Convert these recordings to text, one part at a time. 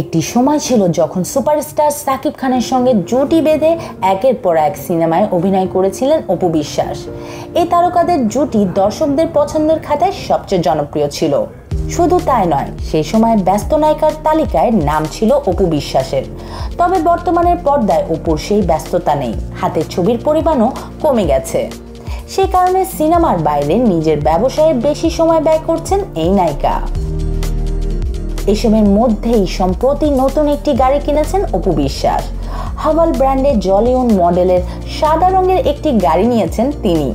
একটি সময় ছিল যখন সুপারস্টার সাকিব খানের সঙ্গে জুটি বেঁধে একের পর এক সিনেমায় অভিনয় করেছিলেন অপু বিশ্বাস। এই তারকাদের জুটি দর্শকদের পছন্দের খাতায় সবচেয়ে জনপ্রিয় ছিল। শুধু তাই নয়, সেই সময় ব্যস্ত নায়িকার তালিকায় নাম ছিল অপু বিশ্বাসের। তবে বর্তমানের পর্দায় অপুর সেই ব্যস্ততা নেই, হাতের ছবির পরিমাণও কমে গেছে। সেই কারণে সিনেমার বাইরে নিজের ব্যবসায়ে বেশি সময় ব্যয় করছেন এই নায়িকা। এসবের মধ্যেই সম্প্রতি নতুন একটি গাড়ি কিনেছেন অপু বিশ্বাস। হাভাল ব্র্যান্ডের জলিউন মডেলের সাদা রঙের একটি গাড়ি নিয়েছেন তিনি।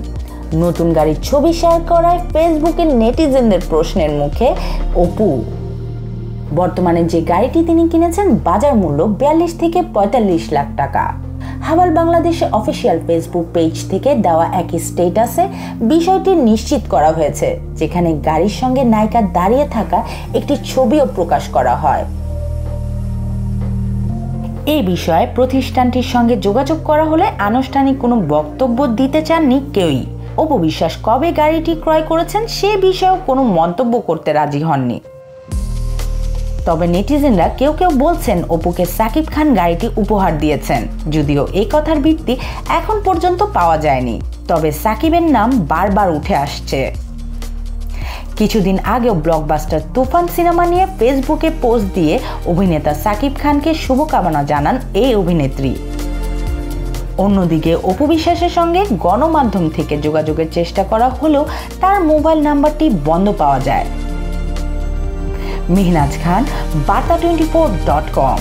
নতুন গাড়ির ছবি শেয়ার করায় ফেসবুকের নেটিজেনদের প্রশ্নের মুখে অপু। বর্তমানে যে গাড়িটি তিনি কিনেছেন বাজার মূল্য 42 থেকে 45 লাখ টাকা। হাভাল বাংলাদেশে অফিসিয়াল ফেসবুক পেজ থেকে দেওয়া একই স্ট্যাটাসে বিষয়টি নিশ্চিত করা হয়েছে, যেখানে গাড়ির সঙ্গে নায়িকা দাঁড়িয়ে থাকা একটি ছবিও প্রকাশ করা হয়। এই বিষয়ে প্রতিষ্ঠানটির সঙ্গে যোগাযোগ করা হলে আনুষ্ঠানিক কোনো বক্তব্য দিতে চাননি কেউই। অপু বিশ্বাস কবে গাড়িটি ক্রয় করেছেন সে বিষয়েও কোনো মন্তব্য করতে রাজি হননি। তবে নেটিজেনরা কেউ কেউ বলছেন অপুকে সাকিব খান গাড়িটি উপহার দিয়েছেন, যদিও এই কথার ভিত্তি এখন পর্যন্ত পাওয়া যায়নি। তবে সাকিবের নাম বারবার উঠে আসছে। কিছুদিন আগেও ব্লকবাস্টার তুফান সিনেমা নিয়ে ফেসবুকে পোস্ট দিয়ে অভিনেতা সাকিব খানকে শুভকামনা জানান এই অভিনেত্রী। অন্যদিকে অপু বিশ্বাসের সঙ্গে গণমাধ্যম থেকে যোগাযোগের চেষ্টা করা হলেও তার মোবাইল নাম্বারটি বন্ধ পাওয়া যায়। মেহনাজ খান, বার্তা24.com।